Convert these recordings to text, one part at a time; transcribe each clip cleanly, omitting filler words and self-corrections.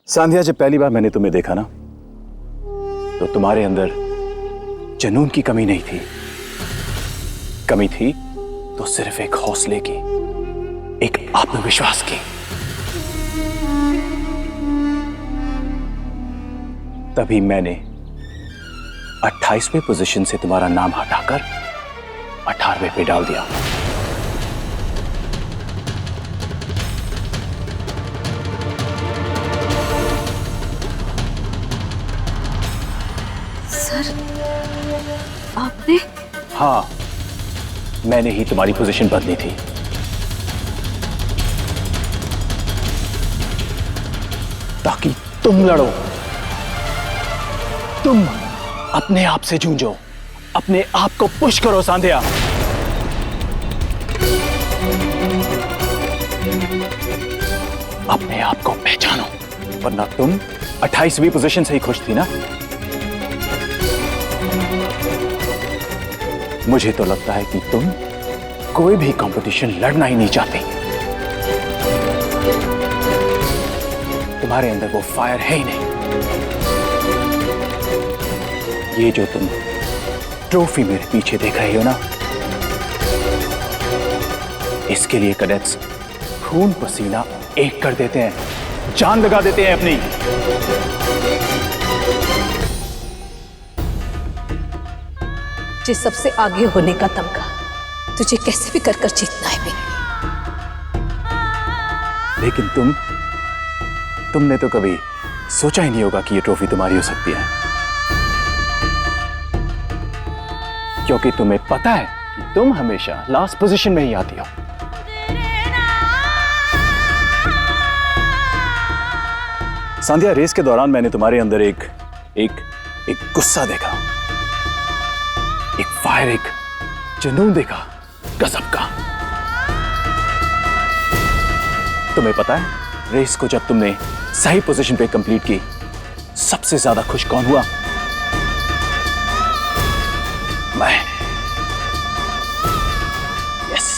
सांध्या, जब पहली बार मैंने तुम्हें देखा ना, तो तुम्हारे अंदर जुनून की कमी नहीं थी। कमी थी तो सिर्फ एक हौसले की, एक आत्मविश्वास की। तभी मैंने 28वें पोजीशन से तुम्हारा नाम हटाकर 18वें पे डाल दिया। सर, आपने? हाँ, मैंने ही तुम्हारी पोजीशन बदली थी। ताकि तुम लड़ो, तुम अपने आप से जूझो, अपने आप को पुश करो सांध्या। अपने आप को पहचानो, वरना तुम 28वीं पोजीशन से ही खुश थी ना। मुझे तो लगता है कि तुम कोई भी कंपटीशन लड़ना ही नहीं चाहती। तुम्हारे अंदर वो फायर है ही नहीं। ये जो तुम ट्रॉफी मेरे पीछे देख रहे हो ना, इसके लिए कैडेट्स खून पसीना एक कर देते हैं, जान लगा देते हैं अपनी। तुझे सबसे आगे होने का तमगा तुझे कैसे भी कर जीतना है बेटा। लेकिन तुमने तो कभी सोचा ही नहीं होगा कि ये ट्रॉफी तुम्हारी हो सकती है, क्योंकि तुम्हें पता है कि तुम हमेशा लास्ट पोजीशन में ही आती हो। सांध्या, रेस के दौरान मैंने तुम्हारे अंदर एक गुस्सा देखा, एक फायर, एक जुनून देखा, गजब का। तुम्हें पता है, रेस को जब तुमने सही पोजीशन पे कंप्लीट की, सबसे ज्यादा खुश कौन हुआ? मैं। यस,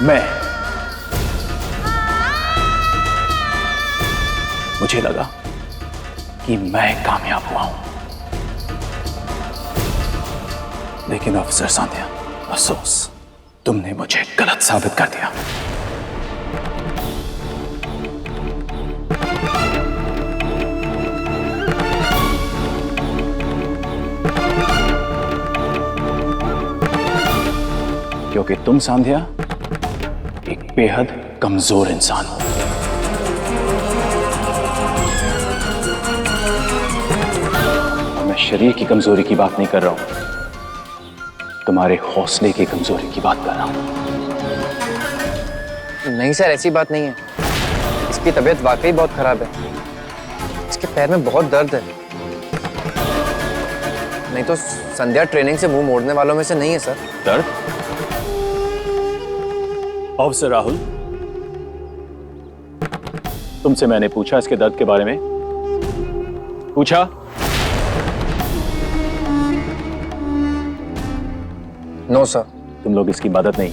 मैं। मुझे लगा कि मैं कामयाब हुआ हूं। लेकिन ऑफिसर सांध्या, अफसोस, तुमने मुझे गलत साबित कर दिया। क्योंकि तुम सांध्या एक बेहद कमजोर इंसान हो। और मैं शरीर की कमजोरी की बात नहीं कर रहा हूं, तुम्हारे हौसले की कमजोरी की बात कर रहा हूं। नहीं सर, ऐसी बात नहीं है। इसकी तबीयत वाकई बहुत खराब है। इसके पैर में बहुत दर्द है। नहीं तो संध्या ट्रेनिंग से मुंह मोड़ने वालों में से नहीं है सर। दर्द? ऑफिसर राहुल, तुमसे मैंने पूछा इसके दर्द के बारे में? पूछा? No sir. तुम लोग इसकी मदद नहीं,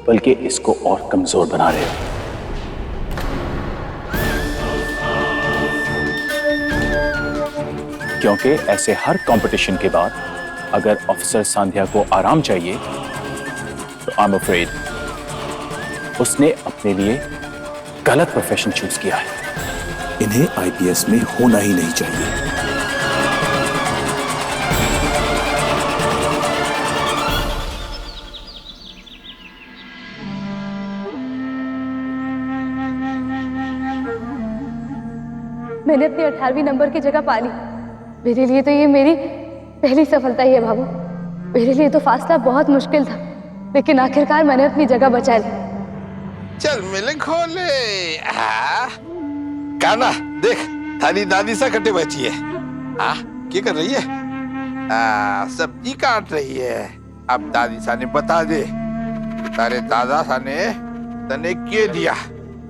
बल्कि इसको और कमजोर बना रहे हो। क्योंकि ऐसे हर कंपटीशन के बाद अगर ऑफिसर सांध्या को आराम चाहिए, तो आई एम अफ्रेड उसने अपने लिए गलत प्रोफेशन चूज किया है। इन्हें आईपीएस में होना ही नहीं चाहिए। मैंने अपनी 18वीं नंबर की जगह पा ली। मेरे लिए तो ये मेरी पहली सफलता ही है बाबू। मेरे लिए तो फासला बहुत मुश्किल था, लेकिन आखिरकार मैंने अपनी जगह बचा ली। चल मिले खोले। काना देख, थारी दादी सा कटे बची है। क्या कर रही है? सब्जी काट रही है। अब दादी सा ने बता दे, तारे दादा सा ने तने के दिया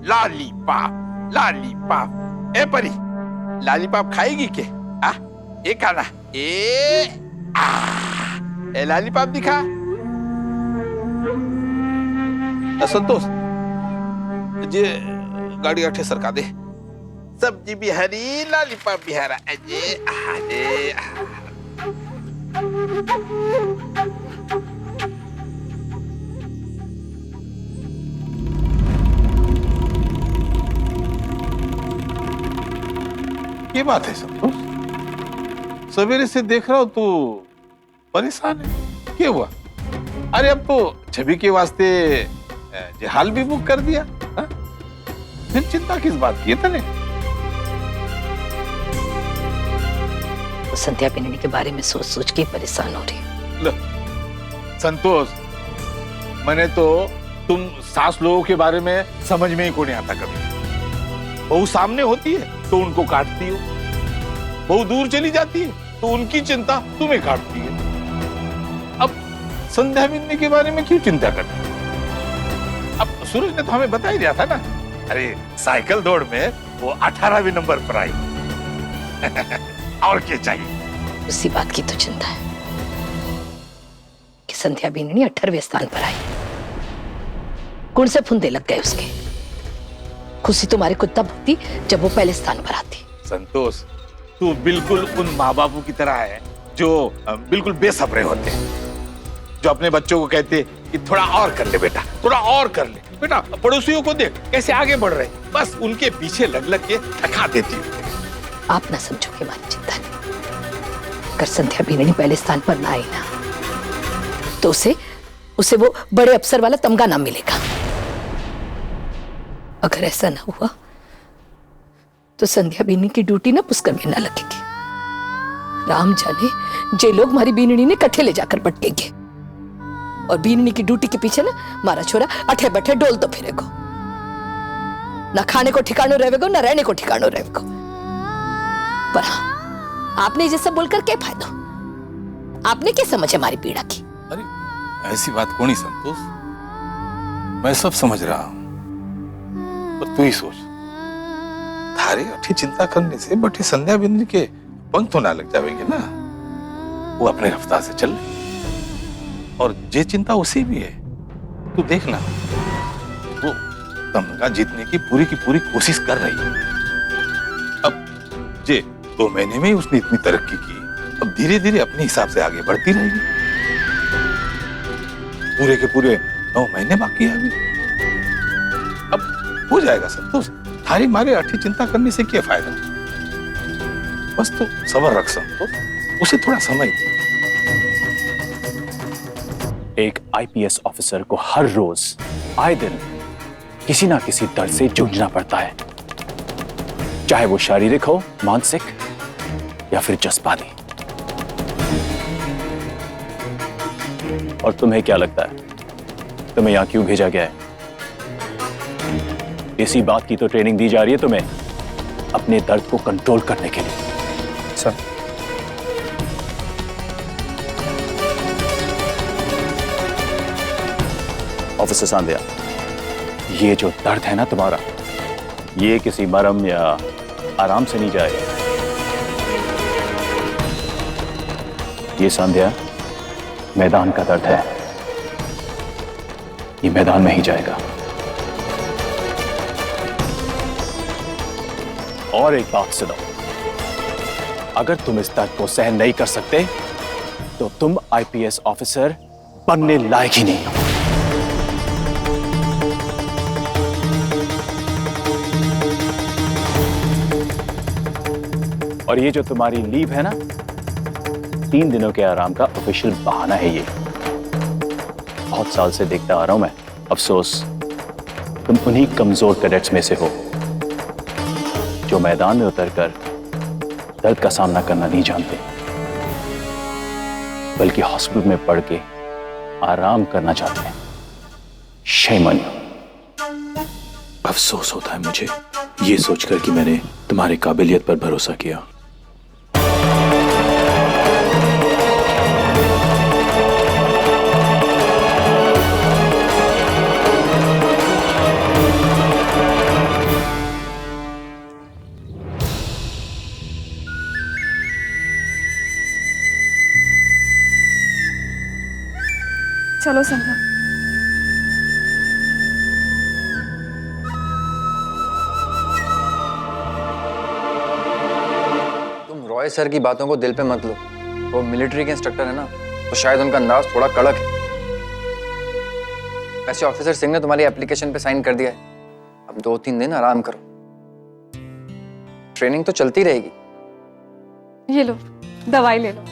लॉलीपॉप। लॉलीपॉप ए परी, लॉलीपॉप खाएगी के? ए खाना ए लॉलीपॉप दिखा। संतोष, जे गाड़ी अठे सरका दे। सब्जी भी हरी, लॉलीपॉप भी हरा। अजे अरे ये बात है संतोष, सवेरे से देख रहा हूं तू परेशान है, क्या हुआ? अरे अब तो छवि के वास्ते जहाल भी बुक कर दिया, हा? फिर चिंता किस बात की है तने? वो संध्या बिन्नी के बारे में सोच सोच के परेशान हो रही है। संतोष, मैंने तो तुम सास लोगों के बारे में समझ में ही को नहीं आता कभी। बहू सामने होती है तो उनको काटती हो, बहू दूर चली जाती है तो उनकी चिंता तुम्हें काटती है। अब संध्या बिन्नी के बारे में क्यों चिंता करती? अब सूरज ने तो हमें बता ही दिया था ना, अरे साइकिल दौड़ में वो 18वें नंबर पर आई। और क्या चाहिए? उसी बात की तो चिंता है कि संध्या बिन्नी 18वें स्थान पर आई। कौन से फुंदे लग गए उसके? खुशी तुम्हारे को तब होती जब वो पहले स्थान पर आती। संतोष, तू बिल्कुल उन माँ बापू की तरह है जो बिल्कुल बेसब्रे होते हैं, जो अपने बच्चों को कहते कि थोड़ा और कर ले बेटा, थोड़ा और कर ले बेटा, पड़ोसियों को देख कैसे आगे बढ़ रहे, बस उनके पीछे लग लग के थका देती हूँ। आप ना समझो कि हमारी चिंता नहीं। अगर संध्या बिन्नी पहले स्थान पर ना आई ना तो उसे वो बड़े अफसर वाला तमगा ना मिलेगा। अगर ऐसा ना हुआ तो संध्या बिन्नी की ड्यूटी ना पुष्कर में ना लगेगी। राम जाने जे लोग हमारी बीननी ने कट्ठे ले जाकर पटकेंगे और बीननी की ड्यूटी के पीछे ना हमारा छोरा अठे बैठे डोल तो फिरेगो। ना खाने को ठिकानो रहेगो, ना रहने को ठिकानो रहेगो। पर हाँ, आपने ये सब बोलकर क्या फायदा? आपने क्या समझ हमारी पीड़ा की? अरे ऐसी बात कौन ही संतोष, मैं सब समझ रहा हूँ, पर तू ही सोच, थारे अच्छी चिंता करने से बटे संध्या बिन्नी के पंख तो ना लग जाएंगे ना। वो अपने रफ्तार से चल रही और जे चिंता उसी भी है। तू देखना, वो तमगा जीतने की पूरी कोशिश कर रही है। अब जे 2 महीने में ही उसने इतनी तरक्की की, अब धीरे धीरे अपने हिसाब से आगे बढ़ती रहेगी। पूरे के पूरे 9 महीने बाकी है अभी, अब हो जाएगा संतोष। थारी मारे अठी चिंता करने से क्या फायदा? बस तो सब्र रख संतोष, उसे थोड़ा समय दे। एक आईपीएस ऑफिसर को हर रोज आए दिन किसी ना किसी दर्द से जूझना पड़ता है, चाहे वो शारीरिक हो, मानसिक या फिर जज्बाती। और तुम्हें क्या लगता है तुम्हें यहां क्यों भेजा गया है? इसी बात की तो ट्रेनिंग दी जा रही है तुम्हें, अपने दर्द को कंट्रोल करने के लिए। सर, ऑफिसर सांध्या, ये जो दर्द है ना तुम्हारा, ये किसी मरहम या आराम से नहीं जाएगा। ये सांध्या मैदान का दर्द है, ये मैदान में ही जाएगा। और एक बात सुनो, अगर तुम इस दर्द को सहन नहीं कर सकते तो तुम आईपीएस ऑफिसर बनने लायक ही नहीं हो। और ये जो तुम्हारी लीव है ना, 3 दिनों के आराम का ऑफिशियल बहाना है ये। बहुत साल से देखता आ रहा हूं मैं, अफसोस तुम उन्हीं कमजोर कैडेट्स में से हो जो मैदान में उतरकर दर्द का सामना करना नहीं जानते, बल्कि हॉस्पिटल में पड़ के आराम करना चाहते हैं। Shame on you. अफसोस होता है मुझे ये सोचकर कि मैंने तुम्हारी काबिलियत पर भरोसा किया। चलो संध्या। रॉय सर की बातों को दिल पे मत लो। वो मिलिट्री के इंस्ट्रक्टर है ना, तो शायद उनका अंदाज थोड़ा कड़क है। वैसे ऑफिसर सिंह ने तुम्हारी एप्लीकेशन पे साइन कर दिया है। अब 2-3 दिन आराम करो, ट्रेनिंग तो चलती रहेगी। ये लो, दवाई ले लो।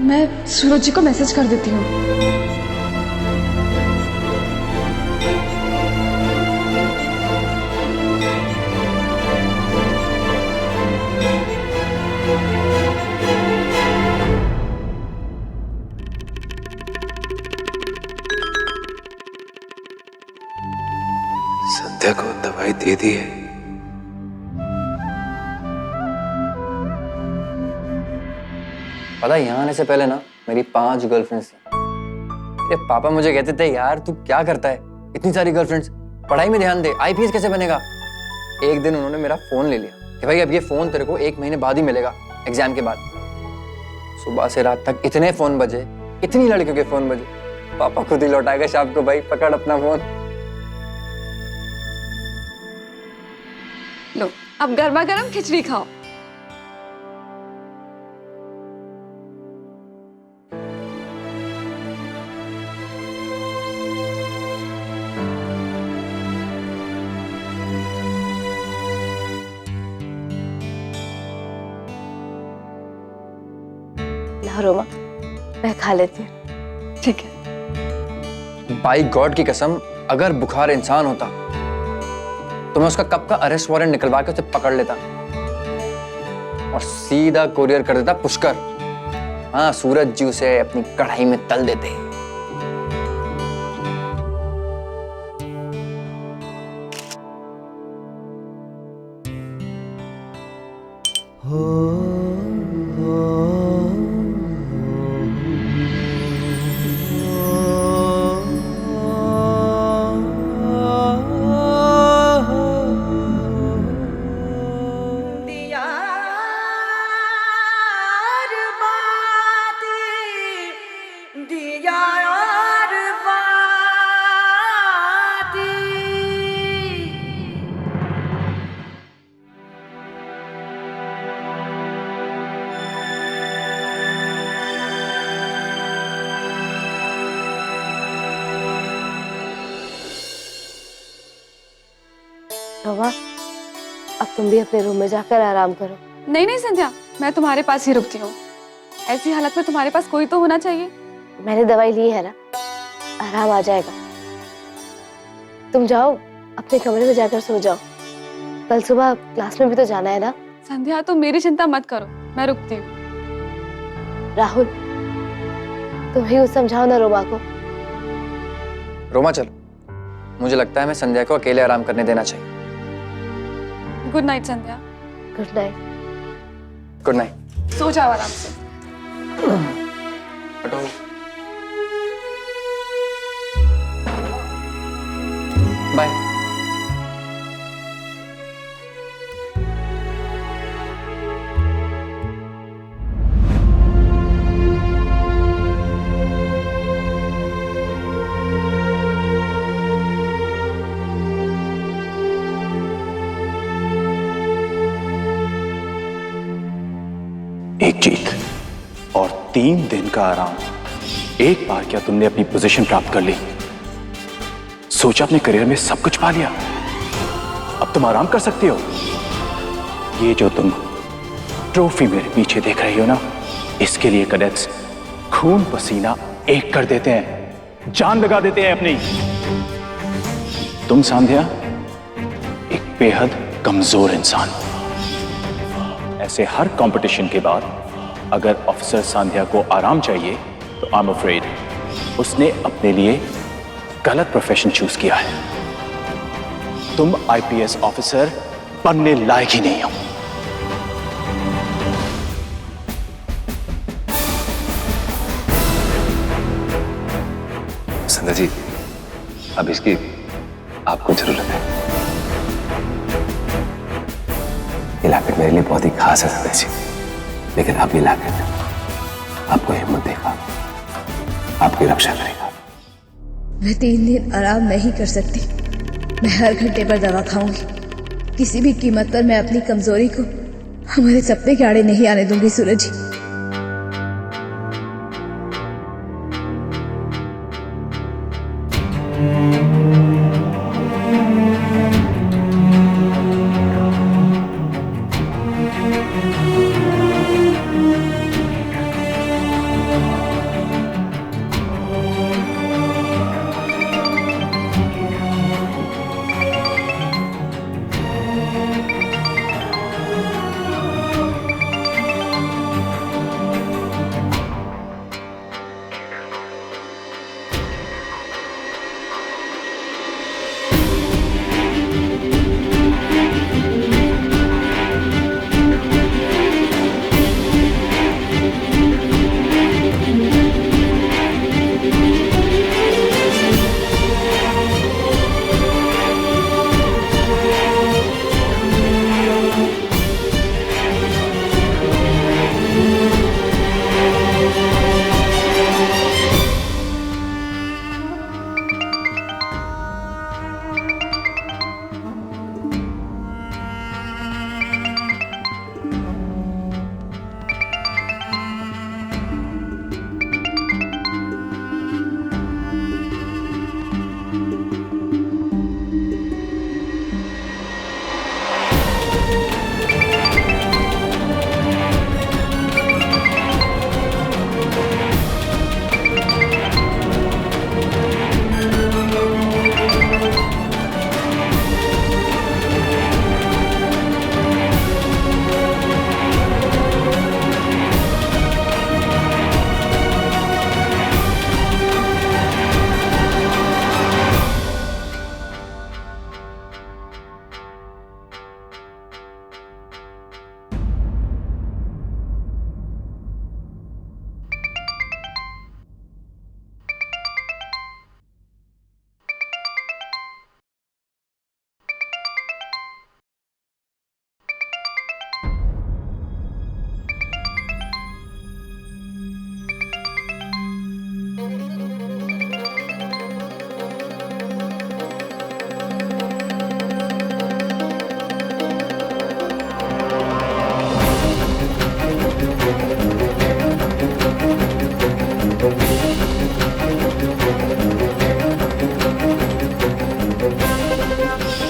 मैं सूरज जी को मैसेज कर देती हूँ। संध्या को दवाई दे दी है। पता है, यहाँ आने से पहले ना मेरी 5 गर्लफ्रेंड्स थी। ये पापा मुझे कहते थे, यार तू क्या करता है, इतनी सारी गर्लफ्रेंड्स, पढ़ाई में ध्यान दे, आईपीएस कैसे बनेगा। एक दिन उन्होंने मेरा फोन ले लिया कि भाई अब ये फोन तेरे को 1 महीने बाद ही मिलेगा, एग्जाम के बाद। सुबह से रात तक इतने फोन बजे, इतनी लड़कियों के फोन बजे। पापा खुद ही लौटाएगा शाम को, भाई पकड़ अपना फोन। लो, अब गर्मा गर्म खिचड़ी खाओ। रोमा, मैं खा लेती हूँ। ठीक है। बाई गॉड की कसम, अगर बुखार इंसान होता तो मैं उसका कब का अरेस्ट वारंट निकलवा के उसे पकड़ लेता और सीधा कोरियर कर देता पुष्कर। हाँ, सूरज जी उसे अपनी कढ़ाई में तल देते। रोमा, अब तुम भी अपने रूम में जाकर आराम करो। नहीं नहीं संध्या, मैं तुम्हारे पास ही रुकती हूँ। ऐसी हालत में तुम्हारे पास कोई तो होना चाहिए। मैंने दवाई ली है ना, आराम आ जाएगा। तुम जाओ, अपने कमरे में जाकर सो जाओ। कल सुबह क्लास में भी तो जाना है ना। संध्या, तुम मेरी चिंता मत करो, मैं रुकती हूँ। राहुल, तुम ही कुछ समझाओ ना रोमा को। रोमा चलो, मुझे लगता है मैं संध्या को अकेले आराम करने देना चाहिए। Good night Sandhya. Good night. Good night. सो जाओ आराम से। हटो। बाय। एक जीत और 3 दिन का आराम। एक बार क्या तुमने अपनी पोजीशन प्राप्त कर ली, सोचा अपने करियर में सब कुछ पा लिया, अब तुम आराम कर सकती हो। ये जो तुम ट्रॉफी मेरे पीछे देख रही हो ना, इसके लिए कैडेट्स खून पसीना एक कर देते हैं, जान लगा देते हैं अपनी। तुम सांध्या एक बेहद कमजोर इंसान। ऐसे हर कंपटीशन के बाद अगर ऑफिसर सांध्या को आराम चाहिए तो आई एम अफ्रेड उसने अपने लिए गलत प्रोफेशन चूज किया है। तुम आईपीएस ऑफिसर बनने लायक ही नहीं हो। संध्या जी, अब इसकी आपको जरूरत है। ये लैपटॉप मेरे लिए बहुत ही खास है संध्या जी, लेकिन अभी लाकर आपको हिम्मत देगा, आपकी रक्षा करेगा। मैं 3 दिन आराम नहीं कर सकती। मैं हर घंटे पर दवा खाऊंगी। किसी भी कीमत पर मैं अपनी कमजोरी को हमारे सपने के आड़े नहीं आने दूंगी सूरज जी।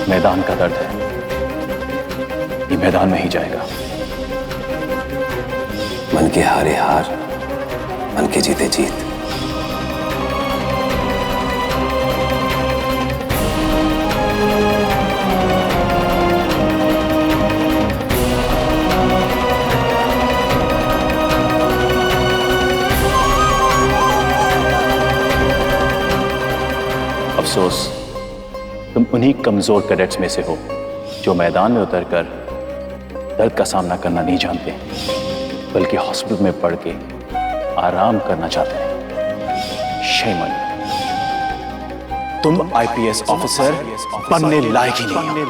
मैदान का दर्द है, ये मैदान में ही जाएगा। मन के हारे हार, मन के जीते जीत। अफसोस तुम उन्हीं कमजोर कैडेट्स में से हो जो मैदान में उतरकर दर्द का सामना करना नहीं जानते, बल्कि हॉस्पिटल में पड़ के आराम करना चाहते हैं। Shame on you. तुम आईपीएस ऑफिसर बनने लायक ही नहीं।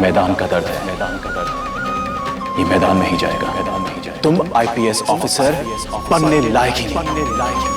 मैदान का दर्द है, मैदान का दर्द है, ये मैदान में ही जाएगा, मैदान में ही जाएगा। तुम आईपीएस ऑफिसर बनने लायक ही नहीं।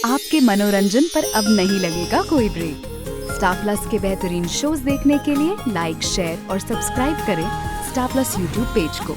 आपके मनोरंजन पर अब नहीं लगेगा कोई ब्रेक। स्टार प्लस के बेहतरीन शोज देखने के लिए लाइक, शेयर और सब्सक्राइब करें स्टार प्लस यूट्यूब पेज को।